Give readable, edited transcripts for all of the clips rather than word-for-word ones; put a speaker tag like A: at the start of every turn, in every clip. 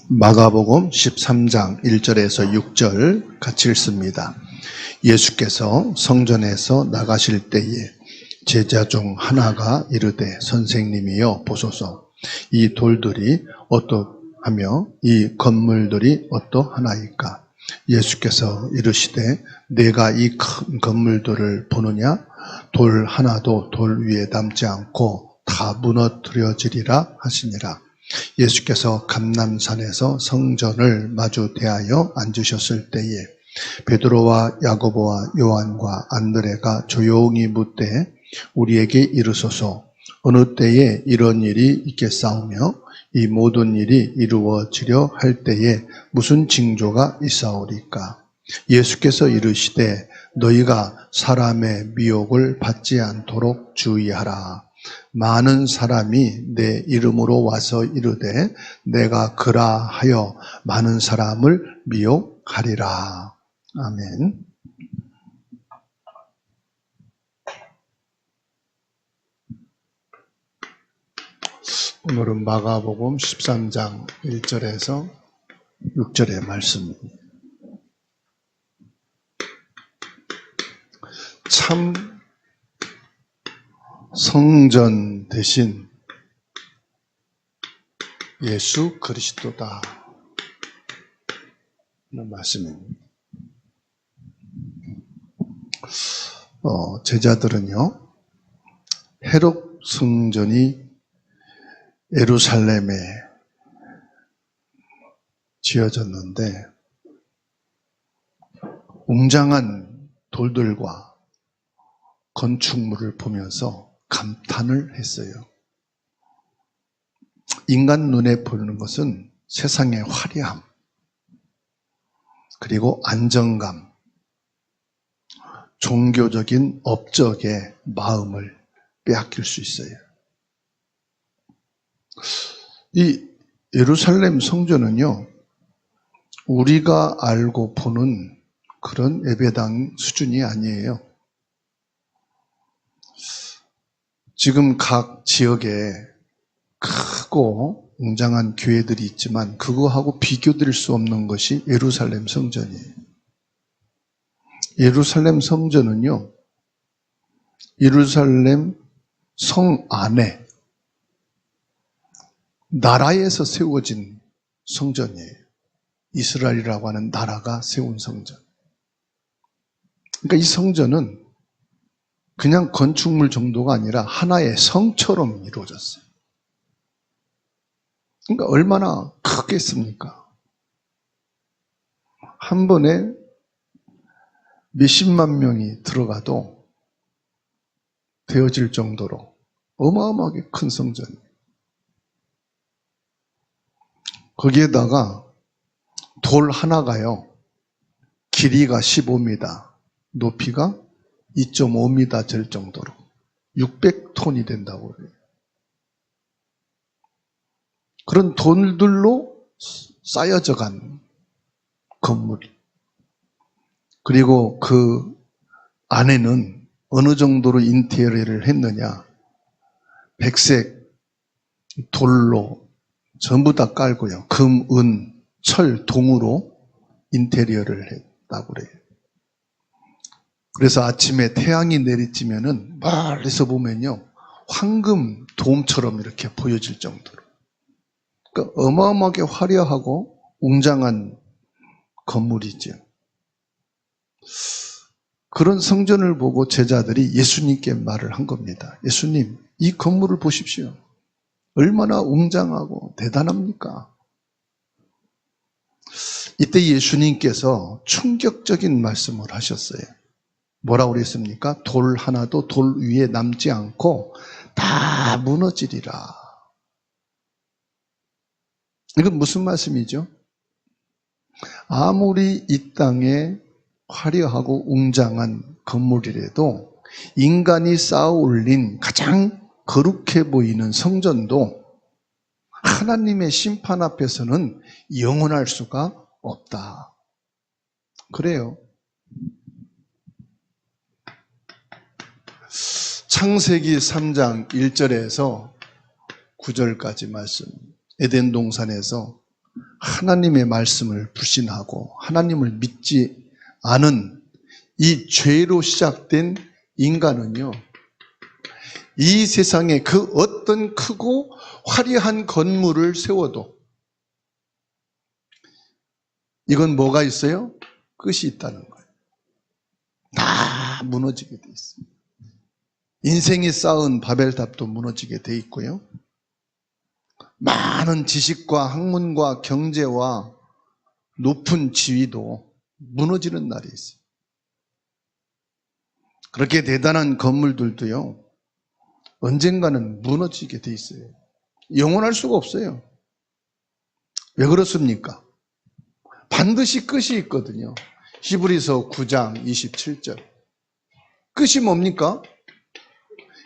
A: 마가복음 13장 1절에서 6절 같이 읽습니다. 예수께서 성전에서 나가실 때에 제자 중 하나가 이르되 선생님이여 보소서, 이 돌들이 어떠하며 이 건물들이 어떠하나이까? 예수께서 이르시되 내가 이 큰 건물들을 보느냐? 돌 하나도 돌 위에 남지 않고 다 무너뜨려지리라 하시니라. 예수께서 감람산에서 성전을 마주 대하여 앉으셨을 때에 베드로와 야고보와 요한과 안드레가 조용히 묻되 우리에게 이르소서, 어느 때에 이런 일이 있겠사오며 이 모든 일이 이루어지려 할 때에 무슨 징조가 있사오리까? 예수께서 이르시되 너희가 사람의 미혹을 받지 않도록 주의하라. 많은 사람이 내 이름으로 와서 이르되 내가 그라 하여 많은 사람을 미혹하리라. 아멘. 오늘은 마가복음 13장 1절에서 6절의 말씀입니다. 참 성전 대신 예수 그리스도다 하는 말씀입니다. 제자들은요, 헤롯 성전이 예루살렘에 지어졌는데 웅장한 돌들과 건축물을 보면서 감탄을 했어요. 인간 눈에 보이는 것은 세상의 화려함, 그리고 안정감, 종교적인 업적의 마음을 빼앗길 수 있어요. 이 예루살렘 성전은요, 우리가 알고 보는 그런 예배당 수준이 아니에요. 지금 각 지역에 크고 웅장한 교회들이 있지만 그거하고 비교될 수 없는 것이 예루살렘 성전이에요. 예루살렘 성전은요, 예루살렘 성 안에 나라에서 세워진 성전이에요. 이스라엘이라고 하는 나라가 세운 성전. 그러니까 이 성전은 그냥 건축물 정도가 아니라 하나의 성처럼 이루어졌어요. 그러니까 얼마나 크겠습니까? 한 번에 몇십만 명이 들어가도 되어질 정도로 어마어마하게 큰 성전이에요. 거기에다가 돌 하나가요, 길이가 15m, 높이가 2.5m 될 정도로 600톤이 된다고 그래요. 그런 돌들로 쌓여져 간 건물. 그리고 그 안에는 어느 정도로 인테리어를 했느냐. 백색 돌로 전부 다 깔고요. 금, 은, 철, 동으로 인테리어를 했다고 그래요. 그래서 아침에 태양이 내리쬐면은 멀리서 보면요, 황금 돔처럼 이렇게 보여질 정도로. 그러니까 어마어마하게 화려하고 웅장한 건물이죠. 그런 성전을 보고 제자들이 예수님께 말을 한 겁니다. 예수님, 이 건물을 보십시오. 얼마나 웅장하고 대단합니까? 이때 예수님께서 충격적인 말씀을 하셨어요. 뭐라고 그랬습니까? 돌 하나도 돌 위에 남지 않고 다 무너지리라. 이건 무슨 말씀이죠? 아무리 이 땅에 화려하고 웅장한 건물이라도 인간이 쌓아 올린 가장 거룩해 보이는 성전도 하나님의 심판 앞에서는 영원할 수가 없다. 그래요. 창세기 3장 1절에서 9절까지 말씀. 에덴 동산에서 하나님의 말씀을 불신하고 하나님을 믿지 않은 이 죄로 시작된 인간은요, 이 세상에 그 어떤 크고 화려한 건물을 세워도 이건 뭐가 있어요? 끝이 있다는 거예요. 다 무너지게 돼 있어요. 인생이 쌓은 바벨탑도 무너지게 돼 있고요. 많은 지식과 학문과 경제와 높은 지위도 무너지는 날이 있어요. 그렇게 대단한 건물들도요, 언젠가는 무너지게 돼 있어요. 영원할 수가 없어요. 왜 그렇습니까? 반드시 끝이 있거든요. 히브리서 9장 27절. 끝이 뭡니까?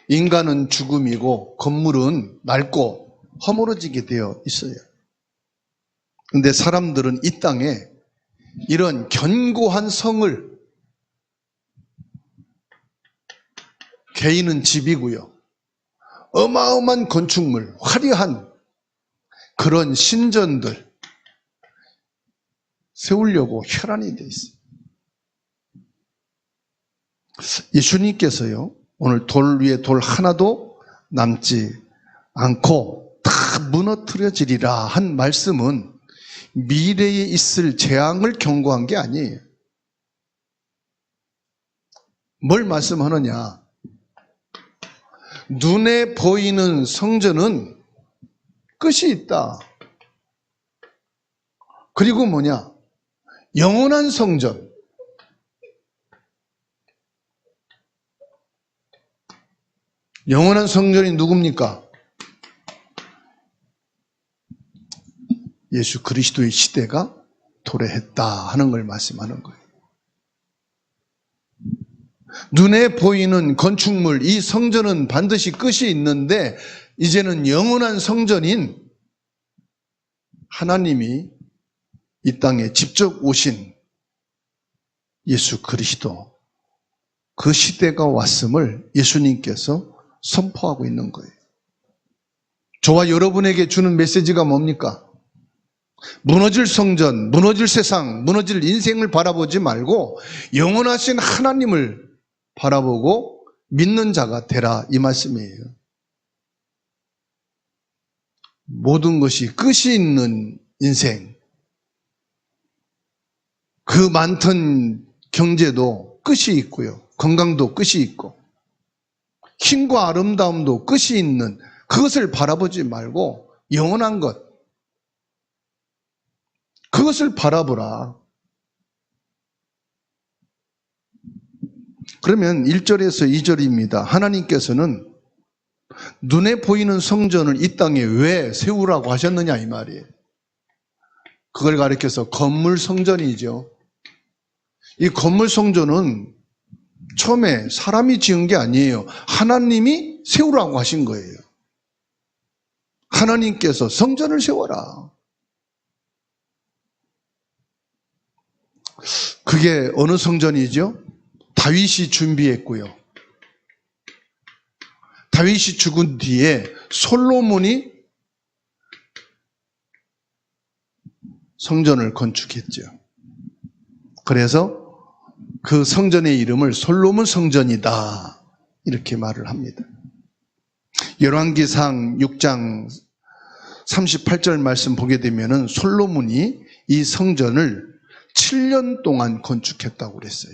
A: 인간은 죽음이고 건물은 낡고 허물어지게 되어 있어요. 그런데 사람들은 이 땅에 이런 견고한 성을, 개인은 집이고요, 어마어마한 건축물, 화려한 그런 신전들 세우려고 혈안이 돼 있어요. 예수님께서요, 오늘 돌 위에 돌 하나도 남지 않고 다 무너뜨려지리라 한 말씀은 미래에 있을 재앙을 경고한 게 아니에요. 뭘 말씀하느냐? 눈에 보이는 성전은 끝이 있다. 그리고 뭐냐? 영원한 성전. 영원한 성전이 누굽니까? 예수 그리스도의 시대가 도래했다 하는 걸 말씀하는 거예요. 눈에 보이는 건축물, 이 성전은 반드시 끝이 있는데 이제는 영원한 성전인 하나님이 이 땅에 직접 오신 예수 그리스도, 그 시대가 왔음을 예수님께서 선포하고 있는 거예요. 저와 여러분에게 주는 메시지가 뭡니까? 무너질 성전, 무너질 세상, 무너질 인생을 바라보지 말고 영원하신 하나님을 바라보고 믿는 자가 되라, 이 말씀이에요. 모든 것이 끝이 있는 인생, 그 많던 경제도 끝이 있고요, 건강도 끝이 있고, 힘과 아름다움도 끝이 있는 그것을 바라보지 말고 영원한 것, 그것을 바라보라. 그러면 1절에서 2절입니다. 하나님께서는 눈에 보이는 성전을 이 땅에 왜 세우라고 하셨느냐, 이 말이에요. 그걸 가리켜서 건물 성전이죠. 이 건물 성전은 처음에 사람이 지은 게 아니에요. 하나님이 세우라고 하신 거예요. 하나님께서 성전을 세워라. 그게 어느 성전이죠? 다윗이 준비했고요. 다윗이 죽은 뒤에 솔로몬이 성전을 건축했죠. 그래서 그 성전의 이름을 솔로몬 성전이다, 이렇게 말을 합니다. 열왕기상 6장 38절 말씀 보게 되면은 솔로몬이 이 성전을 7년 동안 건축했다고 그랬어요.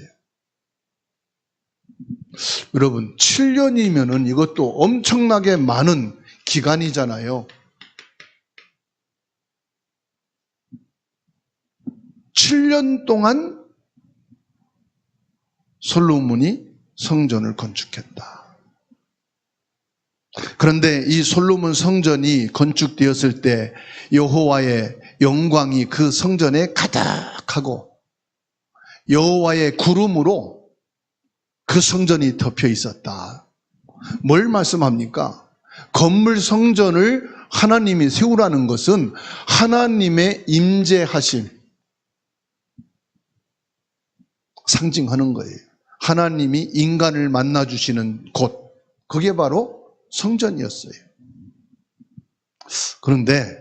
A: 여러분, 7년이면은 이것도 엄청나게 많은 기간이잖아요. 7년 동안 솔로몬이 성전을 건축했다. 그런데 이 솔로몬 성전이 건축되었을 때 여호와의 영광이 그 성전에 가득하고 여호와의 구름으로 그 성전이 덮여 있었다. 뭘 말씀합니까? 건물 성전을 하나님이 세우라는 것은 하나님의 임재하심 상징하는 거예요. 하나님이 인간을 만나주시는 곳, 그게 바로 성전이었어요. 그런데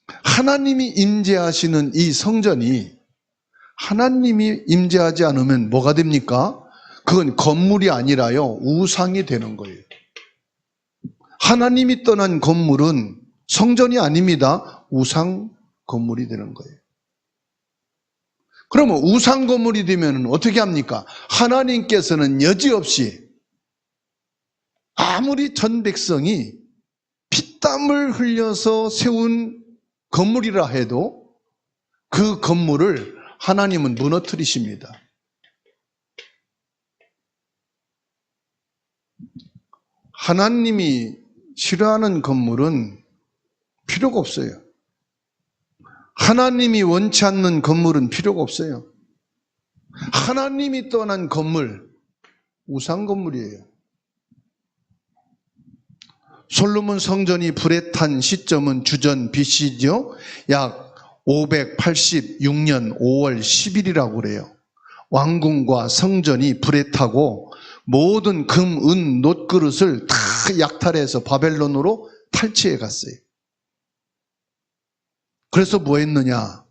A: 하나님이 임재하시는 이 성전이 하나님이 임재하지 않으면 뭐가 됩니까? 그건 건물이 아니라요, 우상이 되는 거예요. 하나님이 떠난 건물은 성전이 아닙니다. 우상 건물이 되는 거예요. 그러면 우상 건물이 되면 어떻게 합니까? 하나님께서는 여지없이 아무리 전 백성이 피땀을 흘려서 세운 건물이라 해도 그 건물을 하나님은 무너뜨리십니다. 하나님이 싫어하는 건물은 필요가 없어요. 하나님이 원치 않는 건물은 필요가 없어요. 하나님이 떠난 건물, 우상 건물이에요. 솔로몬 성전이 불에 탄 시점은 주전 BC죠. 약 586년 5월 10일이라고 그래요. 왕궁과 성전이 불에 타고 모든 금, 은, 놋그릇을 다 약탈해서 바벨론으로 탈취해 갔어요. 그래서 뭐 했느냐?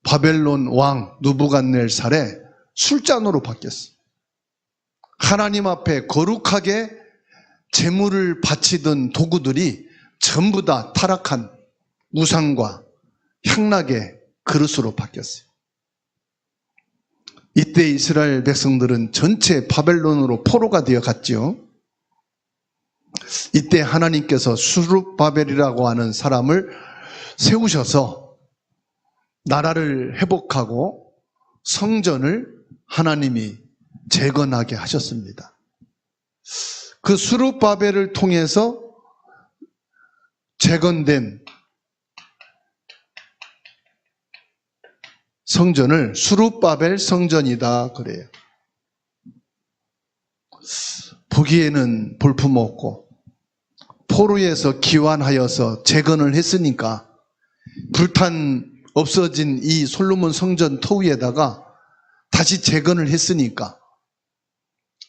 A: 바벨론 왕 느부갓네살의 술잔으로 바뀌었어요. 하나님 앞에 거룩하게 제물을 바치던 도구들이 전부 다 타락한 우상과 향락의 그릇으로 바뀌었어요. 이때 이스라엘 백성들은 전체 바벨론으로 포로가 되어 갔죠. 이때 하나님께서 수룹바벨이라고 하는 사람을 세우셔서 나라를 회복하고 성전을 하나님이 재건하게 하셨습니다. 그 수룹바벨을 통해서 재건된 성전을 수룹바벨 성전이다 그래요. 보기에는 볼품없고 포로에서 기환하여서 재건을 했으니까 불탄 없어진 이 솔로몬 성전 토위에다가 다시 재건을 했으니까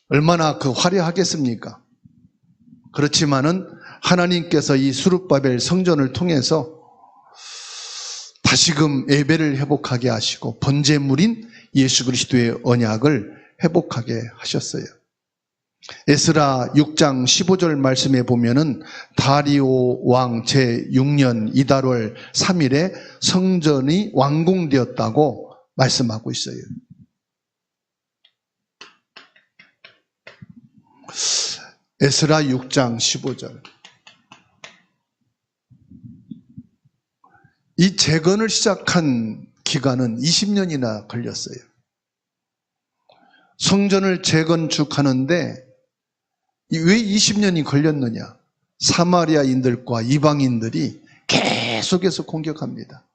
A: 얼마나 그 화려하겠습니까? 그렇지만은 하나님께서 이 수룹바벨 성전을 통해서 다시금 예배를 회복하게 하시고 번제물인 예수 그리스도의 언약을 회복하게 하셨어요. 에스라 6장 15절 말씀에 보면은 다리오 왕 제6년 이달월 3일에 성전이 완공되었다고 말씀하고 있어요. 에스라 6장 15절. 이 재건을 시작한 기간은 20년이나 걸렸어요. 성전을 재건축하는데 왜 20년이 걸렸느냐? 사마리아인들과 이방인들이 계속해서 공격합니다.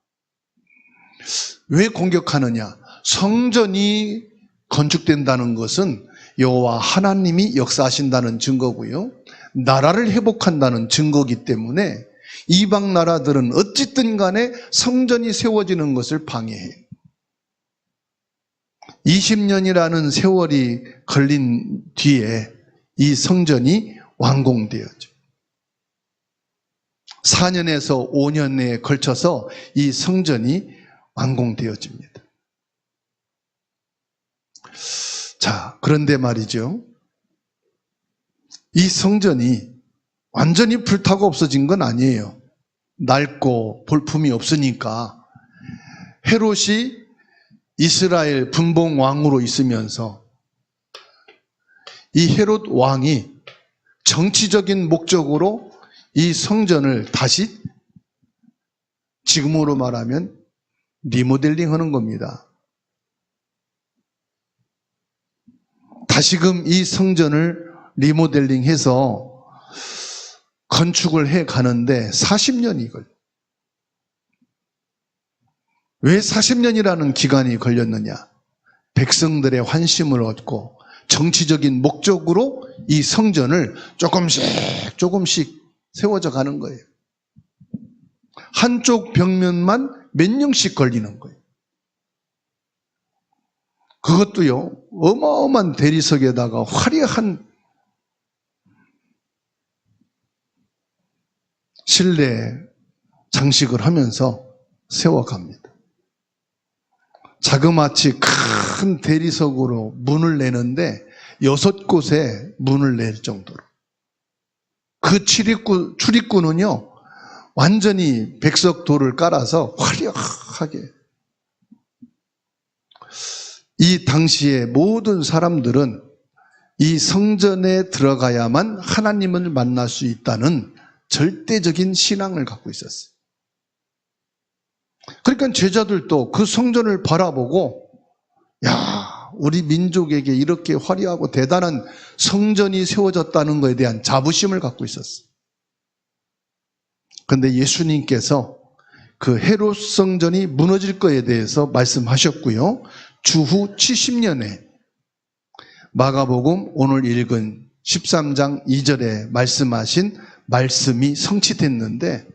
A: 왜 공격하느냐? 성전이 건축된다는 것은 여호와 하나님이 역사하신다는 증거고요. 나라를 회복한다는 증거이기 때문에 이방 나라들은 어쨌든 간에 성전이 세워지는 것을 방해해요. 20년이라는 세월이 걸린 뒤에 이 성전이 완공되었죠. 4년에서 5년에 걸쳐서 이 성전이 완공되어집니다. 자, 그런데 말이죠. 이 성전이 완전히 불타고 없어진 건 아니에요. 낡고 볼품이 없으니까 헤롯이 이스라엘 분봉 왕으로 있으면서 이 헤롯 왕이 정치적인 목적으로 이 성전을 다시 지금으로 말하면 리모델링 하는 겁니다. 다시금 이 성전을 리모델링해서 건축을 해 가는데 40년이 걸려요. 왜 40년이라는 기간이 걸렸느냐? 백성들의 환심을 얻고 정치적인 목적으로 이 성전을 조금씩 세워져 가는 거예요. 한쪽 벽면만 몇 년씩 걸리는 거예요. 그것도요, 어마어마한 대리석에다가 화려한 실내 장식을 하면서 세워갑니다. 자그마치 큰 대리석으로 문을 내는데 6곳에 문을 낼 정도로. 그 출입구는요, 완전히 백석돌을 깔아서 화려하게. 이 당시에 모든 사람들은 이 성전에 들어가야만 하나님을 만날 수 있다는 절대적인 신앙을 갖고 있었어요. 그러니까 제자들도 그 성전을 바라보고, 야, 우리 민족에게 이렇게 화려하고 대단한 성전이 세워졌다는 것에 대한 자부심을 갖고 있었어요. 그런데 예수님께서 그 헤롯 성전이 무너질 것에 대해서 말씀하셨고요. 주후 70년에 마가복음 오늘 읽은 13장 2절에 말씀하신 말씀이 성취됐는데,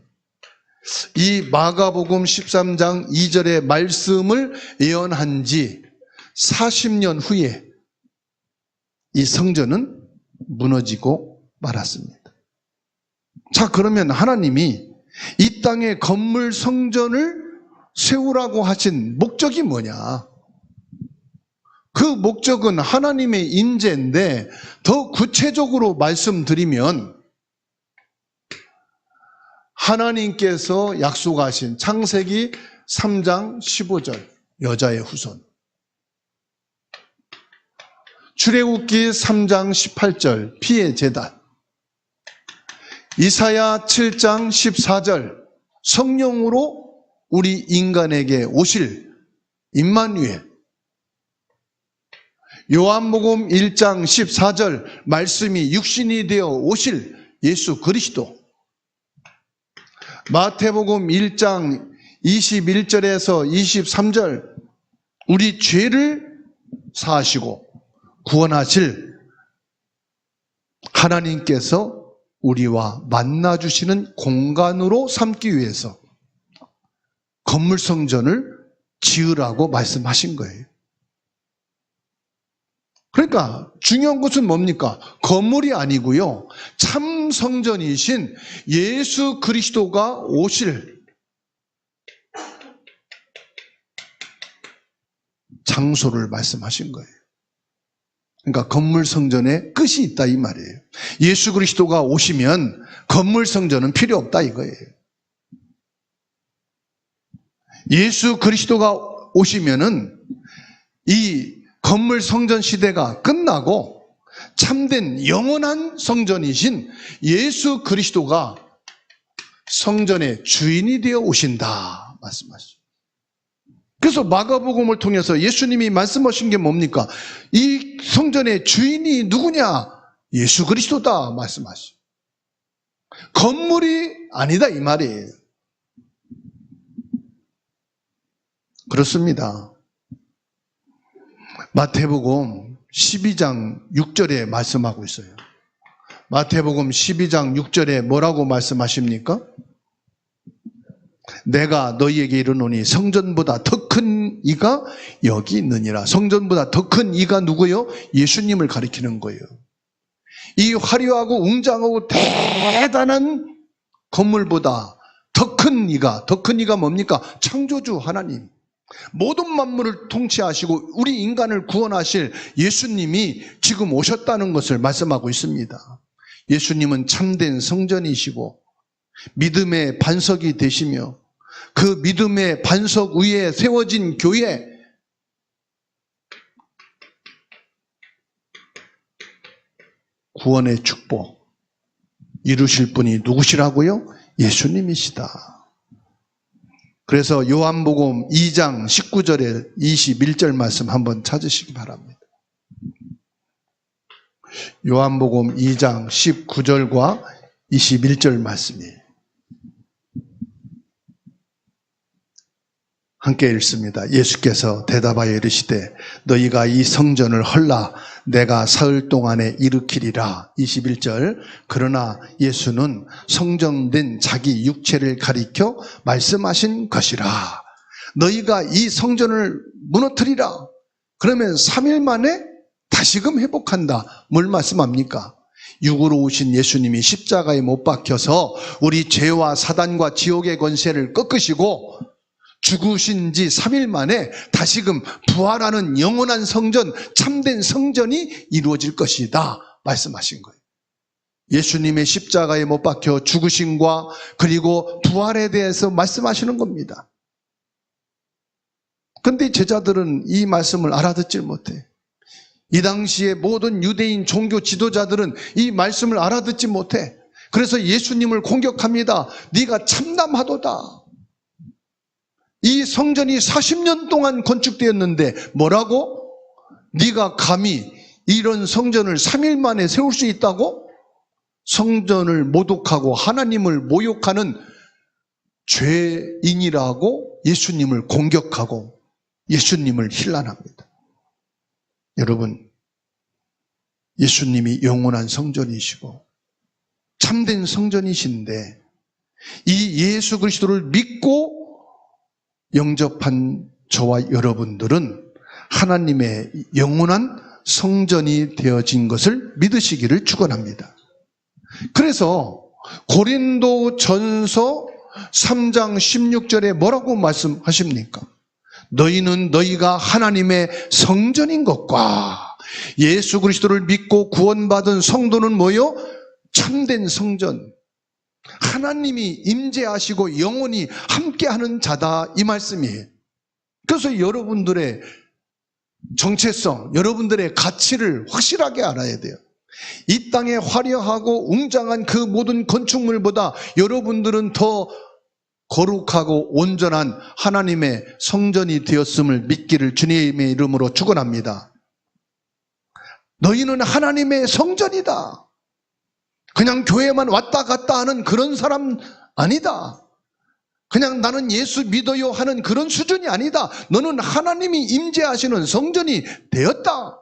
A: 이 마가복음 13장 2절의 말씀을 예언한 지 40년 후에 이 성전은 무너지고 말았습니다. 자, 그러면 하나님이 이 땅에 건물 성전을 세우라고 하신 목적이 뭐냐? 그 목적은 하나님의 인재인데, 더 구체적으로 말씀드리면 하나님께서 약속하신 창세기 3장 15절 여자의 후손, 출애굽기 3장 18절 피의 제단, 이사야 7장 14절 성령으로 우리 인간에게 오실 임마누엘, 요한복음 1장 14절 말씀이 육신이 되어 오실 예수 그리스도, 마태복음 1장 21절에서 23절 우리 죄를 사하시고 구원하실 하나님께서 우리와 만나주시는 공간으로 삼기 위해서 건물 성전을 지으라고 말씀하신 거예요. 그러니까 중요한 것은 뭡니까? 건물이 아니고요, 참 성전이신 예수 그리스도가 오실 장소를 말씀하신 거예요. 그러니까 건물 성전에 끝이 있다 이 말이에요. 예수 그리스도가 오시면 건물 성전은 필요 없다 이거예요. 예수 그리스도가 오시면은 이 건물 성전 시대가 끝나고 참된 영원한 성전이신 예수 그리스도가 성전의 주인이 되어 오신다 말씀하시죠. 그래서 마가복음을 통해서 예수님이 말씀하신 게 뭡니까? 이 성전의 주인이 누구냐? 예수 그리스도다 말씀하시죠. 건물이 아니다 이 말이에요. 그렇습니다. 마태복음 12장 6절에 말씀하고 있어요. 마태복음 12장 6절에 뭐라고 말씀하십니까? 내가 너희에게 이르노니 성전보다 더 큰 이가 여기 있느니라. 성전보다 더 큰 이가 누구요? 예수님을 가리키는 거예요. 이 화려하고 웅장하고 대단한 건물보다 더 큰 이가 뭡니까? 창조주 하나님, 모든 만물을 통치하시고 우리 인간을 구원하실 예수님이 지금 오셨다는 것을 말씀하고 있습니다. 예수님은 참된 성전이시고 믿음의 반석이 되시며 그 믿음의 반석 위에 세워진 교회, 구원의 축복 이루실 분이 누구시라고요? 예수님이시다. 그래서 요한복음 2장 19절에 21절 말씀 한번 찾으시기 바랍니다. 요한복음 2장 19절과 21절 말씀이에요. 함께 읽습니다. 예수께서 대답하여 이르시되 너희가 이 성전을 헐라 내가 사흘 동안에 일으키리라. 21절. 그러나 예수는 성전된 자기 육체를 가리켜 말씀하신 것이라. 너희가 이 성전을 무너뜨리라. 그러면 3일 만에 다시금 회복한다. 뭘 말씀합니까? 육으로 오신 예수님이 십자가에 못 박혀서 우리 죄와 사단과 지옥의 권세를 꺾으시고 죽으신 지 3일 만에 다시금 부활하는 영원한 성전, 참된 성전이 이루어질 것이다 말씀하신 거예요. 예수님의 십자가에 못 박혀 죽으심과 그리고 부활에 대해서 말씀하시는 겁니다. 그런데 제자들은 이 말씀을 알아듣질 못해. 이 당시에 모든 유대인 종교 지도자들은 이 말씀을 알아듣지 못해. 그래서 예수님을 공격합니다. 네가 참담하도다. 이 성전이 40년 동안 건축되었는데 뭐라고? 네가 감히 이런 성전을 3일 만에 세울 수 있다고? 성전을 모독하고 하나님을 모욕하는 죄인이라고 예수님을 공격하고 예수님을 힐난합니다. 여러분, 예수님이 영원한 성전이시고 참된 성전이신데 이 예수 그리스도를 믿고 영접한 저와 여러분들은 하나님의 영원한 성전이 되어진 것을 믿으시기를 축원합니다. 그래서 고린도전서 3장 16절에 뭐라고 말씀하십니까? 너희는 너희가 하나님의 성전인 것과 예수 그리스도를 믿고 구원받은 성도는 뭐요? 참된 성전. 하나님이 임재하시고 영원히 함께하는 자다 이 말씀이에요. 그래서 여러분들의 정체성, 여러분들의 가치를 확실하게 알아야 돼요. 이 땅에 화려하고 웅장한 그 모든 건축물보다 여러분들은 더 거룩하고 온전한 하나님의 성전이 되었음을 믿기를 주님의 이름으로 축원합니다. 너희는 하나님의 성전이다. 그냥 교회만 왔다 갔다 하는 그런 사람 아니다. 그냥 나는 예수 믿어요 하는 그런 수준이 아니다. 너는 하나님이 임재하시는 성전이 되었다.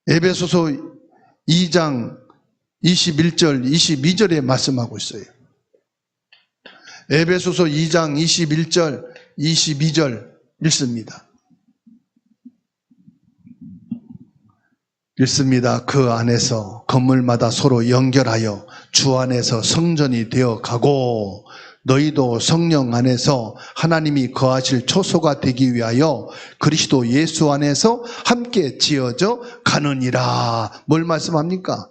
A: 에베소서 2장 21절 22절에 말씀하고 있어요. 에베소서 2장 21절 22절 읽습니다. 읽습니다. 그 안에서 건물마다 서로 연결하여 주 안에서 성전이 되어 가고 너희도 성령 안에서 하나님이 거하실 초소가 되기 위하여 그리스도 예수 안에서 함께 지어져 가느니라. 뭘 말씀합니까?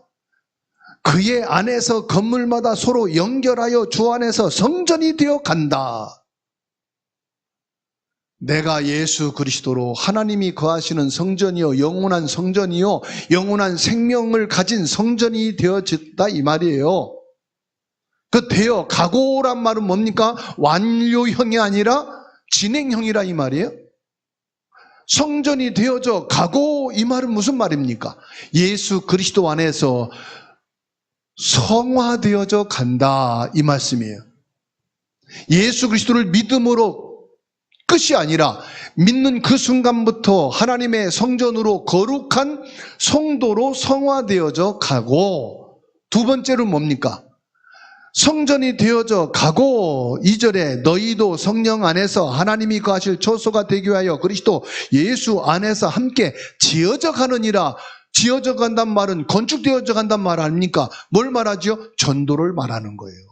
A: 그의 안에서 건물마다 서로 연결하여 주 안에서 성전이 되어 간다. 내가 예수 그리스도로 하나님이 거하시는 성전이요 영원한 성전이요 영원한 생명을 가진 성전이 되어졌다 이 말이에요. 그 되어 가고란 말은 뭡니까? 완료형이 아니라 진행형이라 이 말이에요. 성전이 되어져 가고 이 말은 무슨 말입니까? 예수 그리스도 안에서 성화되어져 간다 이 말씀이에요. 예수 그리스도를 믿음으로 끝이 아니라 믿는 그 순간부터 하나님의 성전으로 거룩한 성도로 성화되어져 가고, 두 번째로 뭡니까? 성전이 되어져 가고 2절에 너희도 성령 안에서 하나님이 거하실 초소가 되기 위하여 그리스도 예수 안에서 함께 지어져 가느니라. 지어져 간단 말은 건축되어져 간단 말 아닙니까? 뭘 말하죠? 전도를 말하는 거예요.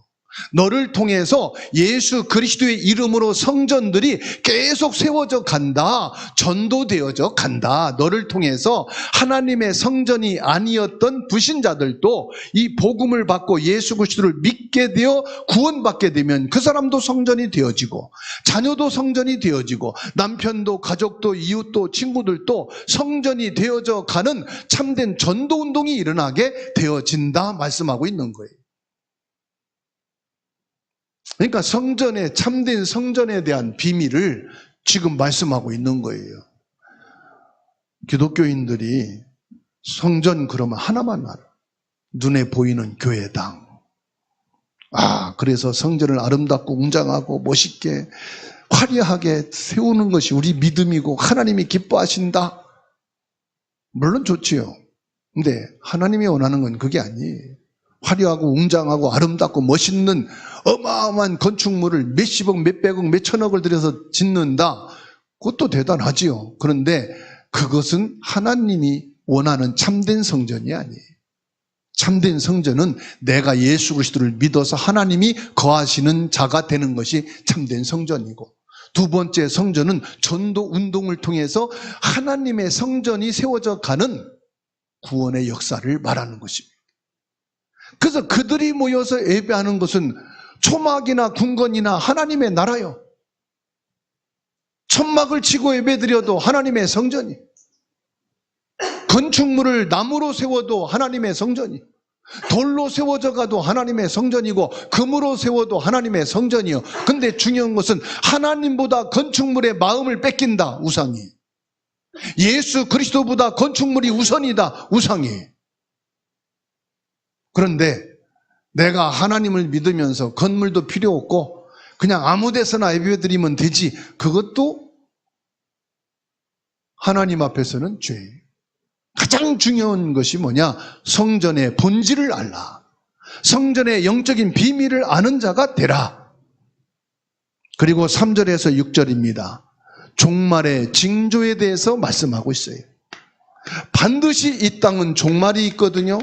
A: 너를 통해서 예수 그리스도의 이름으로 성전들이 계속 세워져 간다. 전도되어져 간다. 너를 통해서 하나님의 성전이 아니었던 불신자들도 이 복음을 받고 예수 그리스도를 믿게 되어 구원받게 되면 그 사람도 성전이 되어지고, 자녀도 성전이 되어지고, 남편도 가족도 이웃도 친구들도 성전이 되어져 가는 참된 전도운동이 일어나게 되어진다 말씀하고 있는 거예요. 그러니까 성전에, 참된 성전에 대한 비밀을 지금 말씀하고 있는 거예요. 기독교인들이 성전 그러면 하나만 알아. 눈에 보이는 교회당. 그래서 성전을 아름답고 웅장하고 멋있게 화려하게 세우는 것이 우리 믿음이고 하나님이 기뻐하신다. 물론 좋지요. 근데 하나님이 원하는 건 그게 아니에요. 화려하고 웅장하고 아름답고 멋있는 어마어마한 건축물을 몇십억, 몇백억, 몇천억을 들여서 짓는다. 그것도 대단하지요. 그런데 그것은 하나님이 원하는 참된 성전이 아니에요. 참된 성전은 내가 예수 그리스도를 믿어서 하나님이 거하시는 자가 되는 것이 참된 성전이고, 두 번째 성전은 전도 운동을 통해서 하나님의 성전이 세워져 가는 구원의 역사를 말하는 것입니다. 그래서 그들이 모여서 예배하는 것은 초막이나 궁건이나 하나님의 나라요. 천막을 치고 예배드려도 하나님의 성전이, 건축물을 나무로 세워도 하나님의 성전이, 돌로 세워져 가도 하나님의 성전이고, 금으로 세워도 하나님의 성전이요. 근데 중요한 것은 하나님보다 건축물의 마음을 뺏긴다, 우상이. 예수 그리스도보다 건축물이 우선이다, 우상이. 그런데 내가 하나님을 믿으면서 건물도 필요 없고 그냥 아무 데서나 예배드리면 되지, 그것도 하나님 앞에서는 죄예요. 가장 중요한 것이 뭐냐? 성전의 본질을 알라. 성전의 영적인 비밀을 아는 자가 되라. 그리고 3절에서 6절입니다. 종말의 징조에 대해서 말씀하고 있어요. 반드시 이 땅은 종말이 있거든요.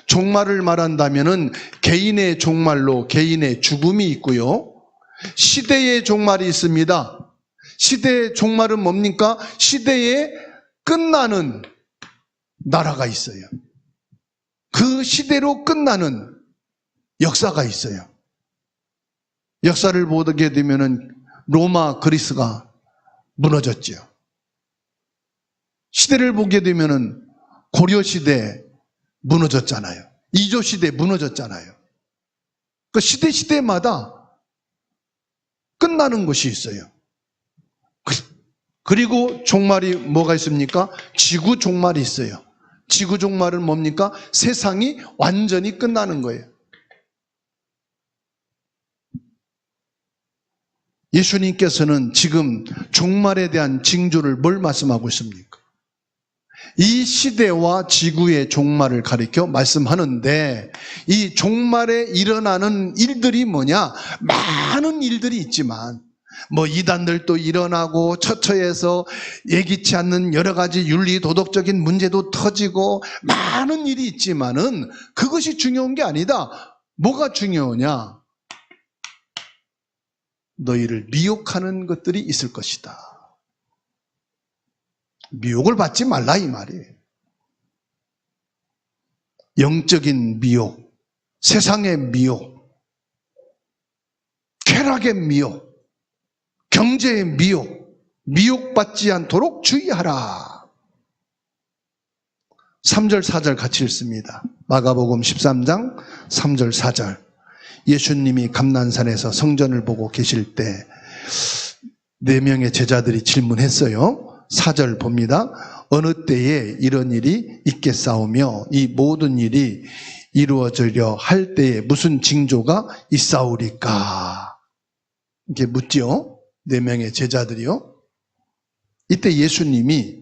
A: 종말을 말한다면은 개인의 종말로 개인의 죽음이 있고요. 시대의 종말이 있습니다. 시대의 종말은 뭡니까? 시대에 끝나는 나라가 있어요. 그 시대로 끝나는 역사가 있어요. 역사를 보게 되면은 로마 그리스가 무너졌죠. 시대를 보게 되면은 고려 시대 무너졌잖아요. 이조 시대 무너졌잖아요. 그 시대마다 끝나는 것이 있어요. 그리고 종말이 뭐가 있습니까? 지구 종말이 있어요. 지구 종말은 뭡니까? 세상이 완전히 끝나는 거예요. 예수님께서는 지금 종말에 대한 징조를 뭘 말씀하고 있습니까? 이 시대와 지구의 종말을 가리켜 말씀하는데, 이 종말에 일어나는 일들이 뭐냐? 많은 일들이 있지만 뭐 이단들도 일어나고 처처에서 예기치 않는 여러 가지 윤리 도덕적인 문제도 터지고 많은 일이 있지만은 그것이 중요한 게 아니다. 뭐가 중요하냐? 너희를 미혹하는 것들이 있을 것이다. 미혹을 받지 말라 이 말이에요. 영적인 미혹, 세상의 미혹, 쾌락의 미혹, 경제의 미혹, 미혹받지 않도록 주의하라. 3절 4절 같이 읽습니다. 마가복음 13장 3절 4절. 예수님이 감난산에서 성전을 보고 계실 때 4명의 제자들이 질문했어요. 4절 봅니다. 어느 때에 이런 일이 있겠사오며 이 모든 일이 이루어지려 할 때에 무슨 징조가 있사오리까? 이렇게 묻죠. 4명의 제자들이요. 이때 예수님이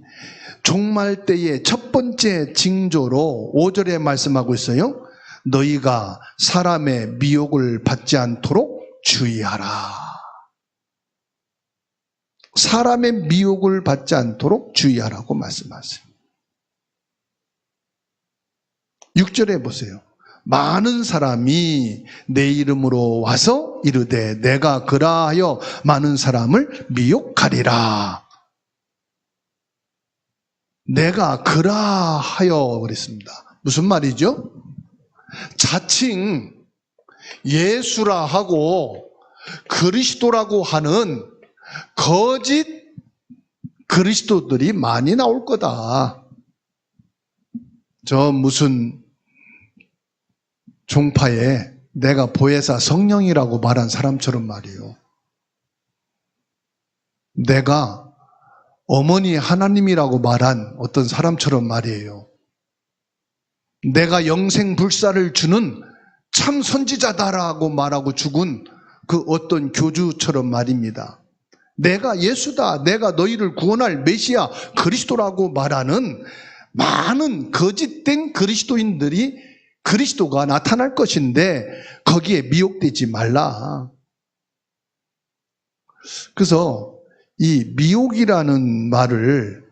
A: 종말 때의 첫 번째 징조로 5절에 말씀하고 있어요. 너희가 사람의 미혹을 받지 않도록 주의하라. 사람의 미혹을 받지 않도록 주의하라고 말씀하세요. 6절에 보세요. 많은 사람이 내 이름으로 와서 이르되 내가 그라하여 많은 사람을 미혹하리라. 내가 그라하여 그랬습니다. 무슨 말이죠? 자칭 예수라 하고 그리스도라고 하는 거짓 그리스도들이 많이 나올 거다. 저 무슨 종파에 내가 보혜사 성령이라고 말한 사람처럼 말이에요. 내가 어머니 하나님이라고 말한 어떤 사람처럼 말이에요. 내가 영생불사를 주는 참 선지자다라고 말하고 죽은 그 어떤 교주처럼 말입니다. 내가 예수다, 내가 너희를 구원할 메시아 그리스도라고 말하는 많은 거짓된 그리스도인들이 그리스도가 나타날 것인데 거기에 미혹되지 말라. 그래서 이 미혹이라는 말을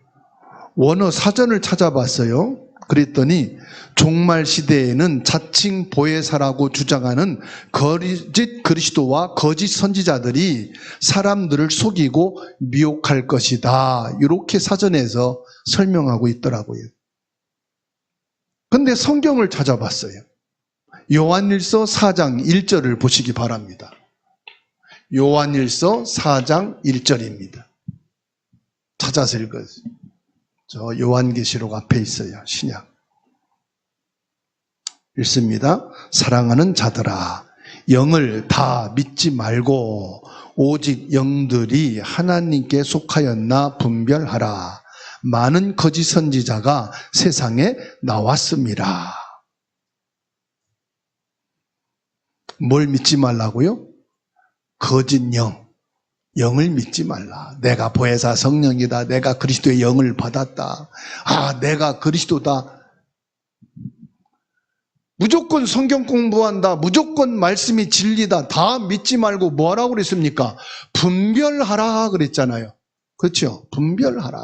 A: 원어 사전을 찾아봤어요. 그랬더니 종말 시대에는 자칭 보혜사라고 주장하는 거짓 그리스도와 거짓 선지자들이 사람들을 속이고 미혹할 것이다. 이렇게 사전에서 설명하고 있더라고요. 근데 성경을 찾아봤어요. 요한일서 4장 1절을 보시기 바랍니다. 요한일서 4장 1절입니다. 찾아서 읽어주세요. 저 요한계시록 앞에 있어요. 신약. 읽습니다. 사랑하는 자들아, 영을 다 믿지 말고 오직 영들이 하나님께 속하였나 분별하라. 많은 거짓 선지자가 세상에 나왔습니다. 뭘 믿지 말라고요? 거짓 영을 믿지 말라. 내가 보혜사 성령이다. 내가 그리스도의 영을 받았다. 내가 그리스도다. 무조건 성경 공부한다. 무조건 말씀이 진리다. 다 믿지 말고 뭐하라고 그랬습니까? 분별하라 그랬잖아요. 그렇죠? 분별하라.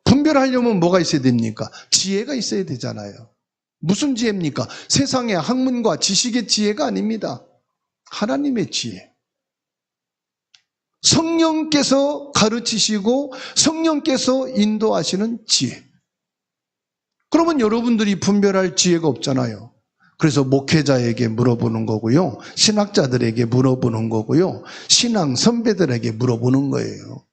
A: 분별하려면 뭐가 있어야 됩니까? 지혜가 있어야 되잖아요. 무슨 지혜입니까? 세상의 학문과 지식의 지혜가 아닙니다. 하나님의 지혜. 성령께서 가르치시고 성령께서 인도하시는 지혜. 그러면 여러분들이 분별할 지혜가 없잖아요. 그래서 목회자에게 물어보는 거고요. 신학자들에게 물어보는 거고요. 신앙 선배들에게 물어보는 거예요.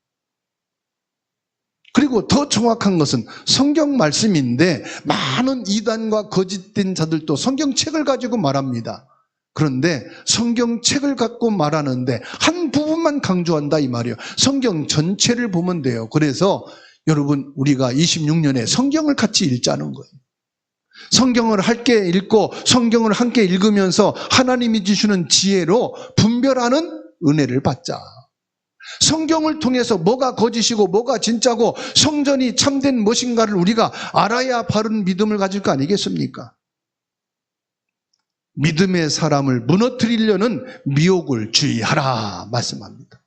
A: 그리고 더 정확한 것은 성경 말씀인데 많은 이단과 거짓된 자들도 성경책을 가지고 말합니다. 그런데 성경책을 갖고 말하는데 한 부분만 강조한다 이 말이에요. 성경 전체를 보면 돼요. 그래서 여러분 우리가 26년에 성경을 같이 읽자는 거예요. 성경을 함께 읽고 성경을 함께 읽으면서 하나님이 주시는 지혜로 분별하는 은혜를 받자. 성경을 통해서 뭐가 거짓이고 뭐가 진짜고 성전이 참된 무엇인가를 우리가 알아야 바른 믿음을 가질 거 아니겠습니까? 믿음의 사람을 무너뜨리려는 미혹을 주의하라 말씀합니다.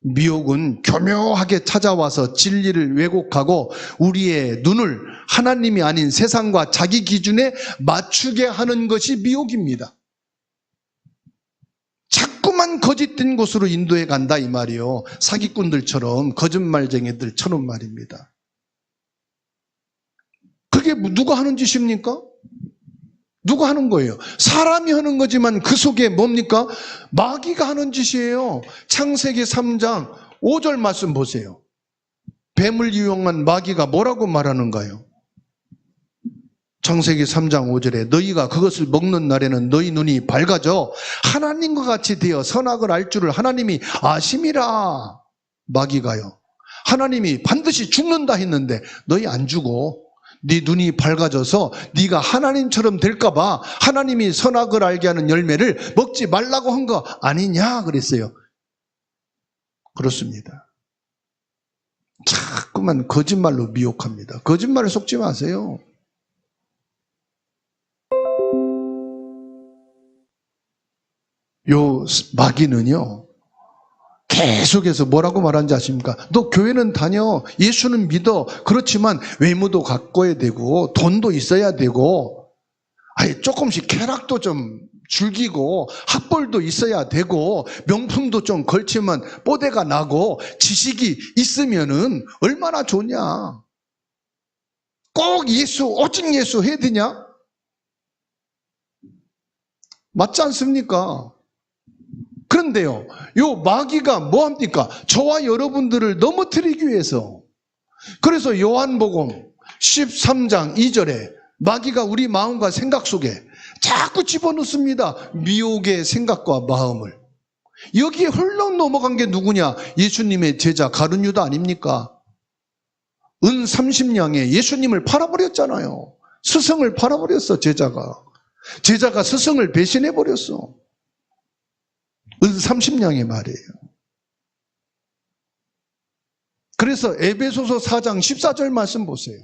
A: 미혹은 교묘하게 찾아와서 진리를 왜곡하고 우리의 눈을 하나님이 아닌 세상과 자기 기준에 맞추게 하는 것이 미혹입니다. 자꾸만 거짓된 곳으로 인도해 간다 이 말이요. 사기꾼들처럼 거짓말쟁이들처럼 말입니다. 그게 누가 하는 짓입니까? 누가 하는 거예요? 사람이 하는 거지만 그 속에 뭡니까? 마귀가 하는 짓이에요. 창세기 3장 5절 말씀 보세요. 뱀을 이용한 마귀가 뭐라고 말하는가요? 창세기 3장 5절에 너희가 그것을 먹는 날에는 너희 눈이 밝아져 하나님과 같이 되어 선악을 알 줄을 하나님이 아심이라. 마귀가요. 하나님이 반드시 죽는다 했는데 너희 안 죽어. 네 눈이 밝아져서 네가 하나님처럼 될까 봐 하나님이 선악을 알게 하는 열매를 먹지 말라고 한 거 아니냐 그랬어요. 그렇습니다. 자꾸만 거짓말로 미혹합니다. 거짓말에 속지 마세요. 요 마귀는요 계속해서 뭐라고 말하는지 아십니까? 너 교회는 다녀, 예수는 믿어. 그렇지만 외모도 가꿔야 되고 돈도 있어야 되고 조금씩 쾌락도 좀 즐기고 학벌도 있어야 되고 명품도 좀 걸치면 뽀대가 나고 지식이 있으면은 얼마나 좋냐. 꼭 예수, 오직 예수 해야 되냐? 맞지 않습니까? 그런데요, 요 마귀가 뭐합니까? 저와 여러분들을 넘어뜨리기 위해서. 그래서 요한복음 13장 2절에 마귀가 우리 마음과 생각 속에 자꾸 집어넣습니다. 미혹의 생각과 마음을. 여기에 훌렁 넘어간 게 누구냐? 예수님의 제자 가룟유다 아닙니까? 은 30냥에 예수님을 팔아버렸잖아요. 스승을 팔아버렸어, 제자가. 제자가 스승을 배신해버렸어. 은 30냥의 말이에요. 그래서 에베소서 4장 14절 말씀 보세요.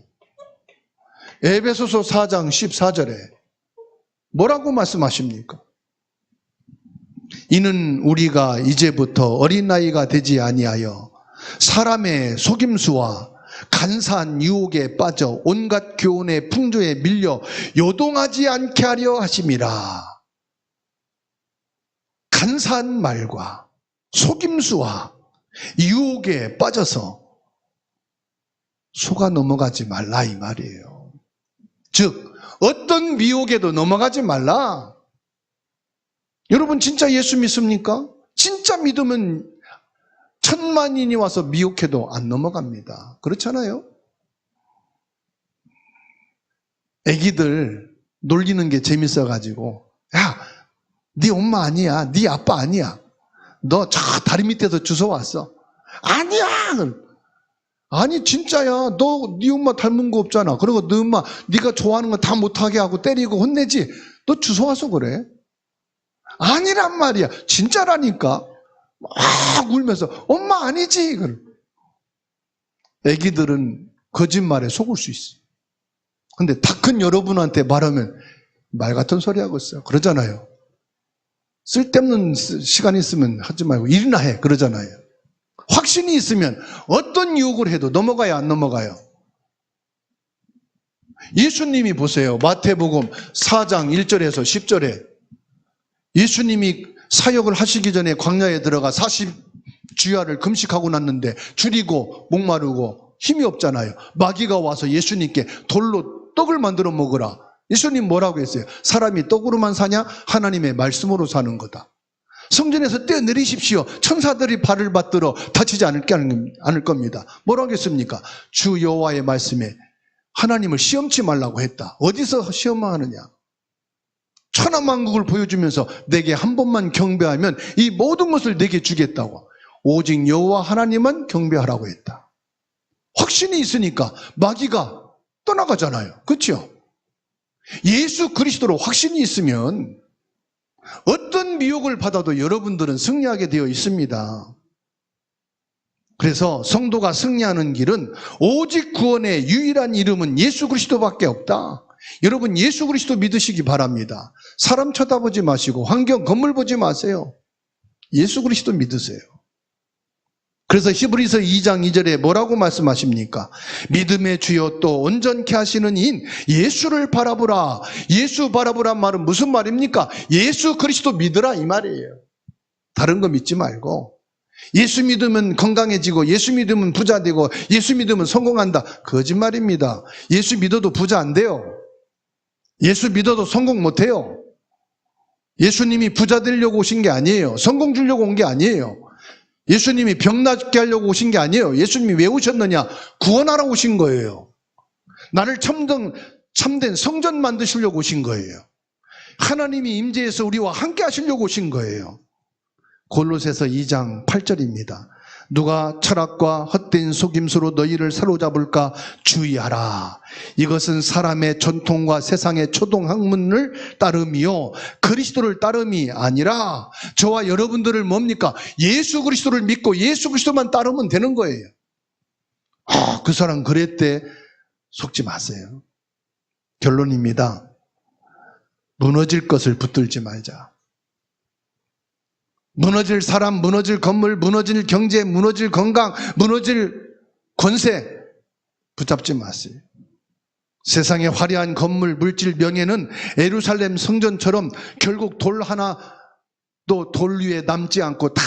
A: 에베소서 4장 14절에 뭐라고 말씀하십니까? 이는 우리가 이제부터 어린아이가 되지 아니하여 사람의 속임수와 간사한 유혹에 빠져 온갖 교훈의 풍조에 밀려 요동하지 않게 하려 하심이라. 간사한 말과 속임수와 유혹에 빠져서 속아 넘어가지 말라 이 말이에요. 즉 어떤 미혹에도 넘어가지 말라. 여러분 진짜 예수 믿습니까? 진짜 믿으면 천만인이 와서 미혹해도 안 넘어갑니다. 그렇잖아요? 애기들 놀리는 게 재밌어가지고 야, 네 엄마 아니야, 네 아빠 아니야, 너 저 다리 밑에서 주워왔어. 아니야. 아니 진짜야. 너 네 엄마 닮은 거 없잖아. 그리고 너 엄마 네가 좋아하는 거 다 못하게 하고 때리고 혼내지. 너 주워와서 그래. 아니란 말이야. 진짜라니까. 막 울면서 엄마 아니지. 애기들은 거짓말에 속을 수 있어. 근데 다 큰 여러분한테 말하면 말 같은 소리 하고 있어요. 그러잖아요. 쓸데없는 시간 있으면 하지 말고 일이나 해. 그러잖아요. 확신이 있으면 어떤 유혹을 해도 넘어가야 안 넘어가요. 예수님이 보세요. 마태복음 4장 1절에서 10절에 예수님이 사역을 하시기 전에 광야에 들어가 40주야를 금식하고 났는데 줄이고 목마르고 힘이 없잖아요. 마귀가 와서 예수님께 돌로 떡을 만들어 먹으라. 예수님 뭐라고 했어요? 사람이 떡으로만 사냐? 하나님의 말씀으로 사는 거다. 성전에서 떼어내리십시오. 천사들이 발을 받들어 다치지 않을 겁니다. 뭐라고 했습니까? 주 여호와의 말씀에 하나님을 시험치 말라고 했다. 어디서 시험하느냐? 천하만국을 보여주면서 내게 한 번만 경배하면 이 모든 것을 내게 주겠다고. 오직 여호와 하나님만 경배하라고 했다. 확신이 있으니까 마귀가 떠나가잖아요. 그렇죠? 예수 그리스도로 확신이 있으면 어떤 미혹을 받아도 여러분들은 승리하게 되어 있습니다. 그래서 성도가 승리하는 길은 오직 구원의 유일한 이름은 예수 그리스도밖에 없다. 여러분 예수 그리스도 믿으시기 바랍니다. 사람 쳐다보지 마시고 환경, 건물 보지 마세요. 예수 그리스도 믿으세요. 그래서 히브리서 2장 2절에 뭐라고 말씀하십니까? 믿음의 주요 또 온전케 하시는 이인 예수를 바라보라. 예수 바라보란 말은 무슨 말입니까? 예수 그리스도 믿으라 이 말이에요. 다른 거 믿지 말고 예수 믿으면 건강해지고 예수 믿으면 부자 되고 예수 믿으면 성공한다. 거짓말입니다. 예수 믿어도 부자 안 돼요. 예수 믿어도 성공 못 해요. 예수님이 부자 되려고 오신 게 아니에요. 성공 주려고 온 게 아니에요. 예수님이 병 낫게 하려고 오신 게 아니에요. 예수님이 왜 오셨느냐? 구원하러 오신 거예요. 나를 참된 성전 만드시려고 오신 거예요. 하나님이 임재해서 우리와 함께 하시려고 오신 거예요. 골로새서 2장 8절입니다. 누가 철학과 헛된 속임수로 너희를 사로잡을까 주의하라. 이것은 사람의 전통과 세상의 초동학문을 따름이요 그리스도를 따름이 아니라 저와 여러분들을 뭡니까? 예수 그리스도를 믿고 예수 그리스도만 따르면 되는 거예요. 그 사람 그랬대. 속지 마세요. 결론입니다. 무너질 것을 붙들지 말자. 무너질 사람, 무너질 건물, 무너질 경제, 무너질 건강, 무너질 권세 붙잡지 마세요. 세상의 화려한 건물, 물질, 명예는 예루살렘 성전처럼 결국 돌 하나도 돌 위에 남지 않고 다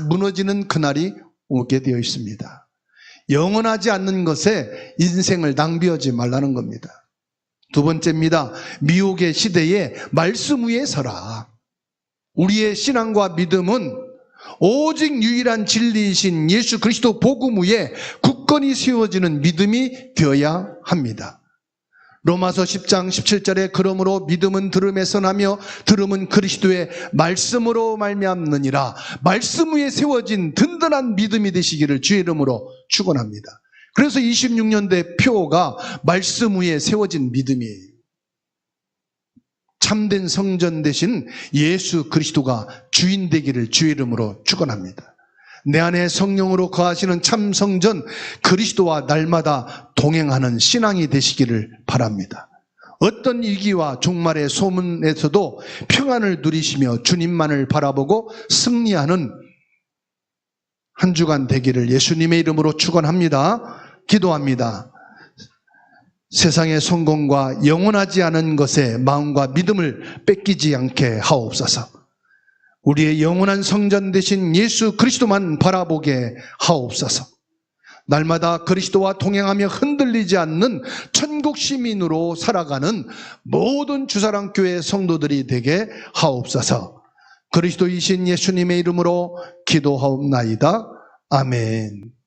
A: 무너지는 그날이 오게 되어 있습니다. 영원하지 않는 것에 인생을 낭비하지 말라는 겁니다. 두 번째입니다. 미혹의 시대에 말씀 위에 서라. 우리의 신앙과 믿음은 오직 유일한 진리이신 예수 그리스도 복음 위에 굳건히 세워지는 믿음이 되어야 합니다. 로마서 10장 17절에 그러므로 믿음은 들음에서 나며 들음은 그리스도의 말씀으로 말미암느니라. 말씀 위에 세워진 든든한 믿음이 되시기를 주의 이름으로 축원합니다. 그래서 26년대 표가 말씀 위에 세워진 믿음이에요. 참된 성전 대신 예수 그리스도가 주인 되기를 주의 이름으로 축원합니다. 내 안에 성령으로 거하시는 참 성전 그리스도와 날마다 동행하는 신앙이 되시기를 바랍니다. 어떤 위기와 종말의 소문에서도 평안을 누리시며 주님만을 바라보고 승리하는 한 주간 되기를 예수님의 이름으로 축원합니다. 기도합니다. 세상의 성공과 영원하지 않은 것에 마음과 믿음을 뺏기지 않게 하옵소서. 우리의 영원한 성전 되신 예수 그리스도만 바라보게 하옵소서. 날마다 그리스도와 동행하며 흔들리지 않는 천국 시민으로 살아가는 모든 주사랑교회 성도들이 되게 하옵소서. 그리스도이신 예수님의 이름으로 기도하옵나이다. 아멘.